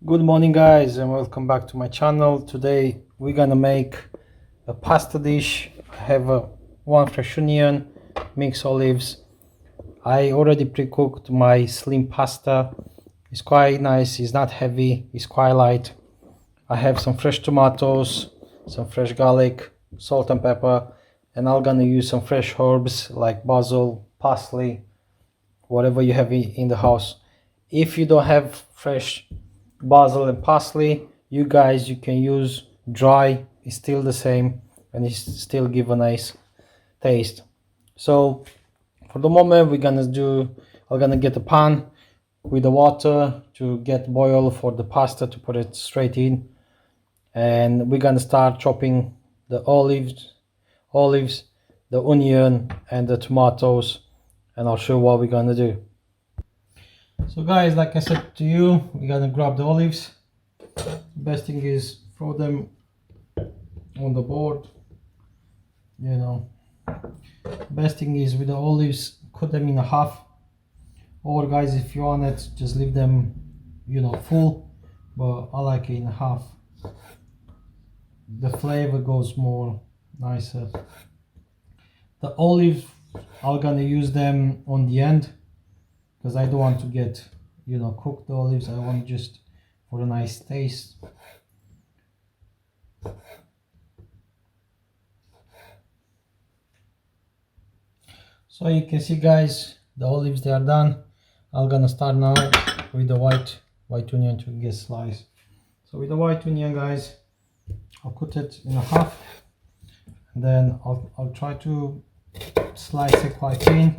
Good morning guys and welcome back to my channel. Today we're gonna make a pasta dish. I have one fresh onion, mixed olives. I already pre-cooked my slim pasta. It's quite nice, it's not heavy, it's quite light. I have some fresh tomatoes, some fresh garlic, salt and pepper, and I'm gonna use some fresh herbs like basil, parsley, whatever you have in the house. If you don't have fresh basil and parsley, you can use dry. It's still the same and it's still give a nice taste. So for the moment I'm gonna get a pan with the water to get boil for the pasta to put it straight in, and we're gonna start chopping the olives, the onion and the tomatoes, and I'll show what we're gonna do. So guys, like I said to you, we're gonna grab the olives. Best thing is throw them on the board, you know. Best thing is with the olives, cut them in half, or guys, if you want it, just leave them, full, but I like it in half. The flavor goes more nicer. The olives, I'm gonna use them on the end because I don't want to get, cook the olives. I want just for a nice taste. So you can see guys, the olives, they are done. I'm gonna start now with the white onion to get sliced. So with the white onion guys, I'll cut it in half, and then I'll try to slice it quite thin.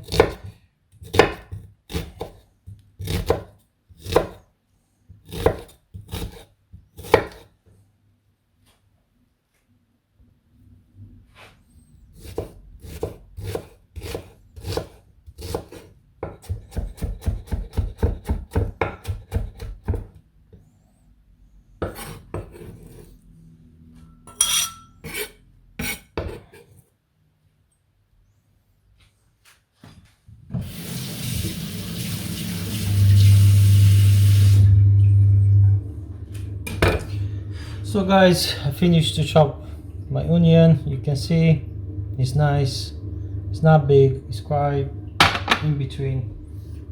So guys, I finished to chop my onion. You can see it's nice, it's not big, it's quite in between,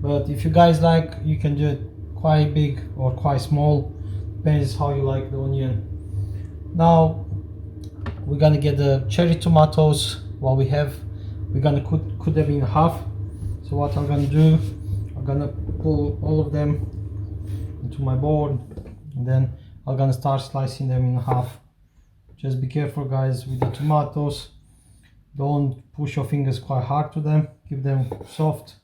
but if you guys like, you can do it quite big or quite small, depends how you like the onion. Now we're gonna get the cherry tomatoes. What we have, we're gonna cut them in half. So what I'm gonna do, I'm gonna pull all of them into my board, and then I'm gonna start slicing them in half. Just be careful guys with the tomatoes, don't push your fingers quite hard to them, keep them soft,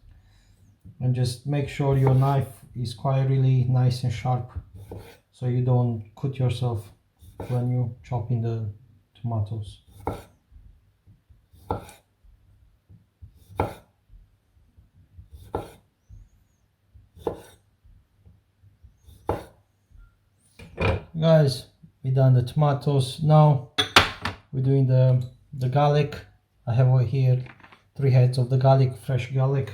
and just make sure your knife is quite really nice and sharp so you don't cut yourself when you chop in the tomatoes. Guys, we done the tomatoes. Now we're doing the garlic. I have over here 3 heads of the garlic, fresh garlic.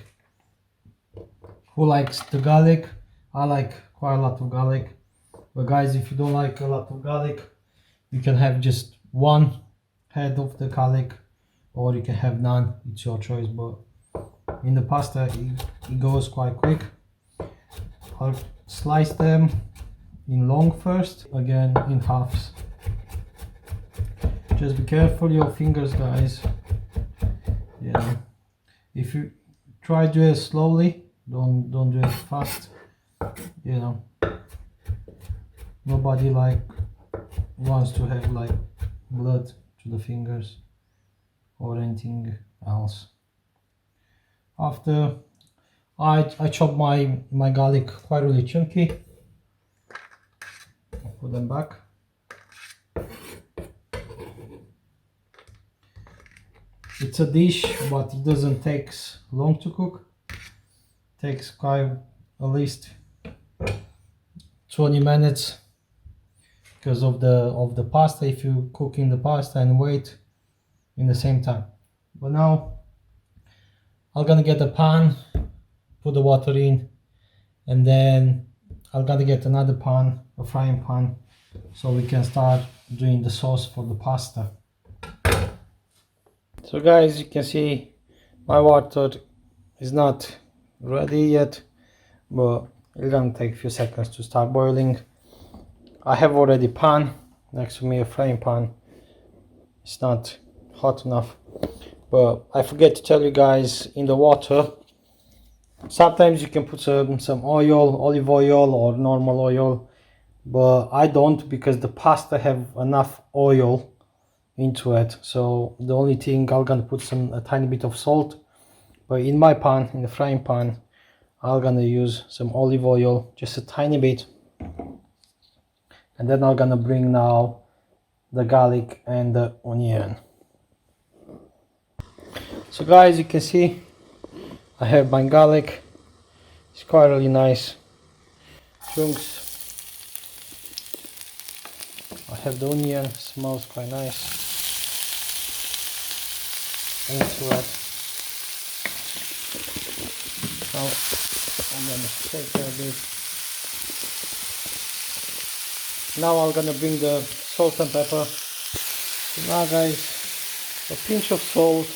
Who likes the garlic? I like quite a lot of garlic, but guys, if you don't like a lot of garlic, you can have just 1 head of the garlic, or you can have none. It's your choice, but in the pasta it goes quite quick. I'll slice them in long first, again in halves. Just be careful your fingers guys, if you try to do it slowly, don't do it fast, nobody wants to have blood to the fingers or anything else. After I chop my garlic quite really chunky, put them back. It's a dish, but it doesn't take long to cook. It takes quite at least 20 minutes because of the pasta, if you cook in the pasta and wait in the same time. But now I'm gonna get a pan, put the water in, and then I've got to get another pan, a frying pan, so we can start doing the sauce for the pasta. So guys, you can see my water is not ready yet, but it's gonna take a few seconds to start boiling. I have already pan next to me, a frying pan. It's not hot enough, but I forget to tell you guys, in the water sometimes you can put some oil, olive oil or normal oil, but I don't, because the pasta have enough oil into it. So the only thing, I'm gonna put a tiny bit of salt, but in my pan, in the frying pan, I'm gonna use some olive oil, just a tiny bit, and then I'm gonna bring now the garlic and the onion. So guys, you can see I have my garlic. It's quite really nice chunks. I have the onion, smells quite nice. Into it. Now I'm gonna shake it a bit. Now I'm gonna bring the salt and pepper. So now guys, a pinch of salt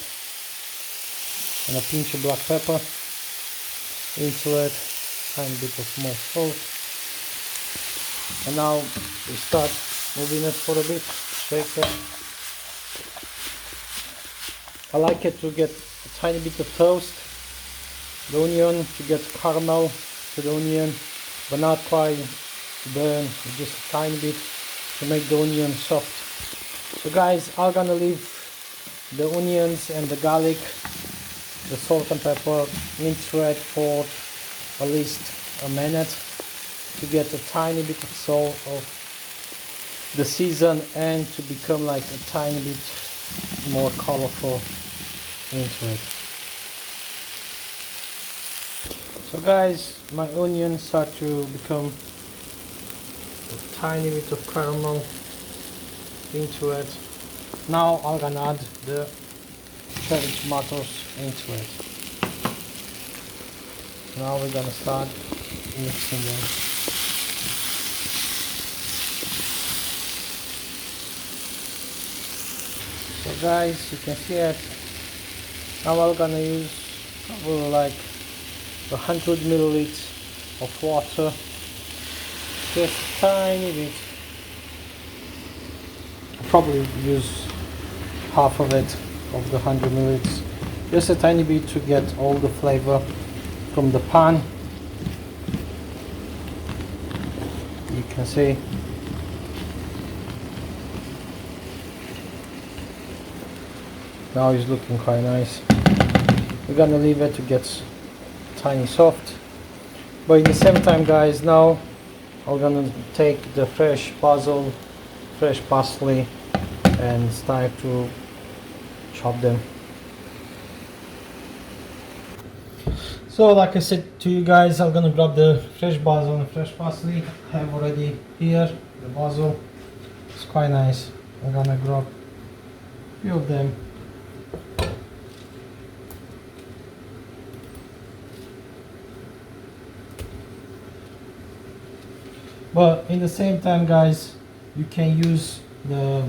and a pinch of black pepper into it, tiny bit of more salt, and now we start moving it for a bit, shake it. I like it to get a tiny bit of toast, the onion, to get caramel to the onion, but not quite burn, just a tiny bit to make the onion soft. So guys, I'm gonna leave the onions and the garlic, the salt and pepper into it for at least a minute to get a tiny bit of salt of the season and to become like a tiny bit more colorful into it. So guys, my onions start to become a tiny bit of caramel into it. Now I'm gonna add the cherry tomatoes into it. Now we're gonna start mixing them. So guys, you can see it. Now I'm gonna use probably like 100 milliliters of water, just a tiny bit. I'll probably use half of it, of the 100 milliliters, just a tiny bit to get all the flavor from the pan. You can see now it's looking quite nice. We're gonna leave it to get tiny soft, but in the same time guys, now I'm gonna take the fresh basil, fresh parsley, and start to chop them. So like I said to you guys, I'm gonna grab the fresh basil and fresh parsley. I have already here the basil. It's quite nice. I'm gonna grab a few of them. But in the same time guys, you can use the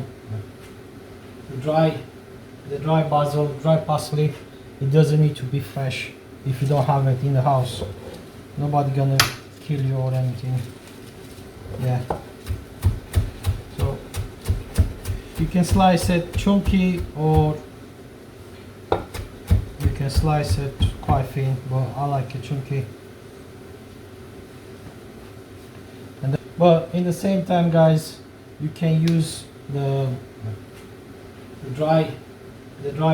dry basil, dry parsley. It doesn't need to be fresh if you don't have it in the house. Nobody gonna kill you or anything. Yeah. So you can slice it chunky or you can slice it quite thin, but I like it chunky. And but in the same time guys, you can use the dry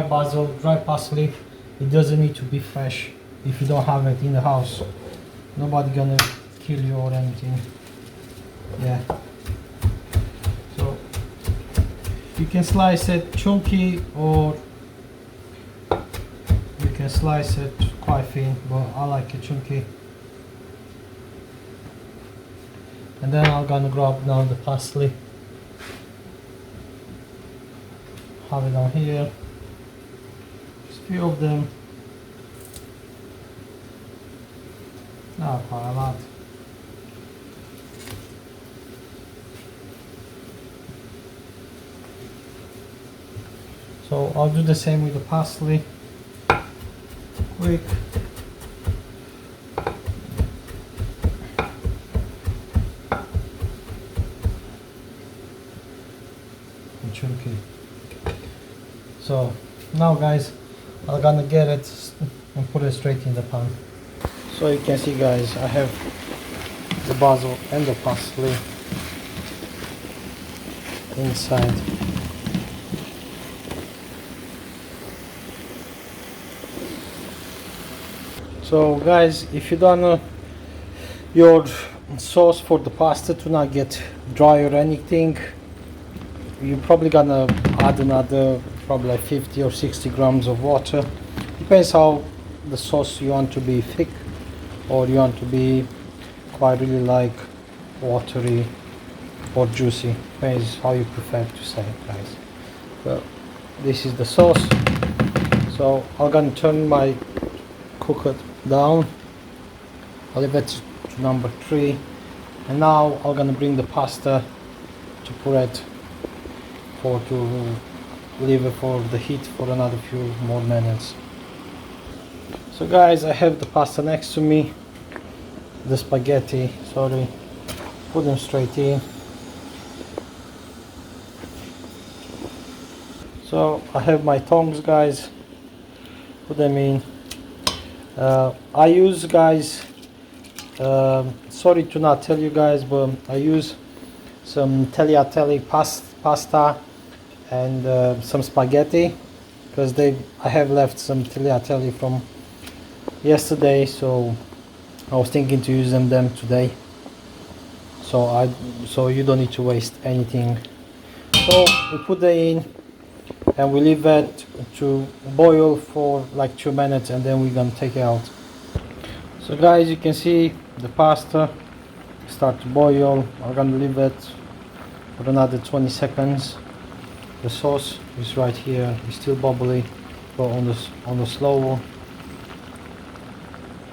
basil, dry parsley. It doesn't need to be fresh if you don't have it in the house. Nobody gonna kill you or anything. Yeah. So you can slice it chunky or you can slice it quite thin, but I like it chunky. And then I'm gonna grab now the parsley. Have it on here. Just a few of them. Not quite a lot. So I'll do the same with the parsley. Quick. And chunky. So now guys, I'm gonna get it and put it straight in the pan. So you can see guys, I have the basil and the parsley inside. So guys, if you don't know your sauce for the pasta to not get dry or anything, you're probably gonna add another probably like 50 or 60 grams of water. Depends how the sauce you want to be thick or you want to be quite really like watery or juicy. Depends how you prefer to say it, guys. Well, this is the sauce. So I'm gonna turn my cooker down. I'll leave it to number 3, and now I'm gonna bring the pasta to put it to leave it for the heat for another few more minutes. So guys, I have the pasta next to me, the spaghetti, sorry, put them straight in. So I have my tongs guys, put them in. I use guys, sorry to not tell you guys, but I use some tagliatelle pasta and some spaghetti, because I have left some tagliatelle from yesterday, so I was thinking to use them today, so you don't need to waste anything. So we put it in and we leave it to boil for like 2 minutes, and then we're gonna take it out. So guys, you can see the pasta start to boil. I'm gonna leave it for another 20 seconds. The sauce is right here, it's still bubbly, but on the slow.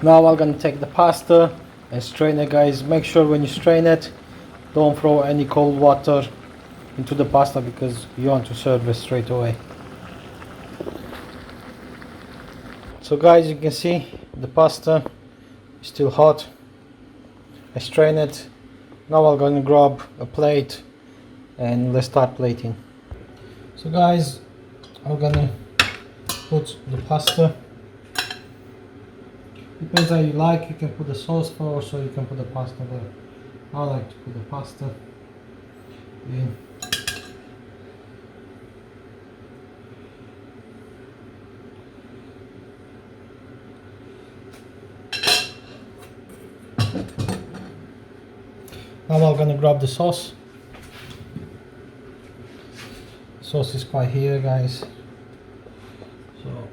Now I'm gonna take the pasta and strain it, guys. Make sure when you strain it, don't throw any cold water into the pasta, because you want to serve it straight away. So guys, you can see the pasta is still hot. I strain it. Now I'm gonna grab a plate and let's start plating. So guys, I'm gonna put the pasta. Depends how you like, you can put the sauce first or you can put the pasta, but I like to put the pasta in. Now I'm gonna grab the sauce. Sauce is quite here, guys. So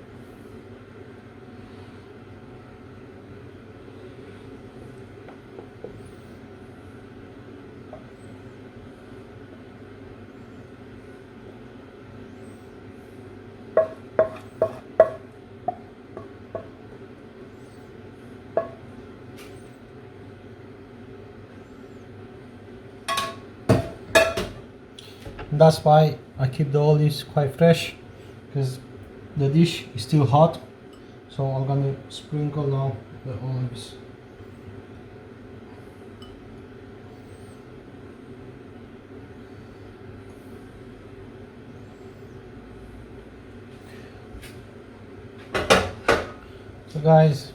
that's why I keep the olives quite fresh, because the dish is still hot. So I'm gonna sprinkle now the olives. So guys,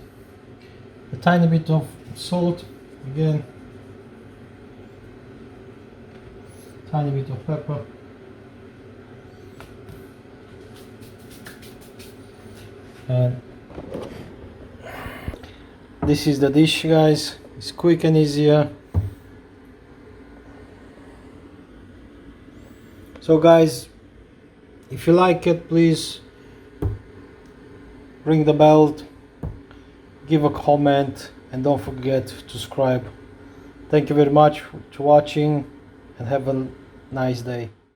a tiny bit of salt again, tiny bit of pepper, and this is the dish, guys. It's quick and easier. So guys, if you like it, please ring the bell, give a comment, and don't forget to subscribe. Thank you very much for watching, and have a nice day.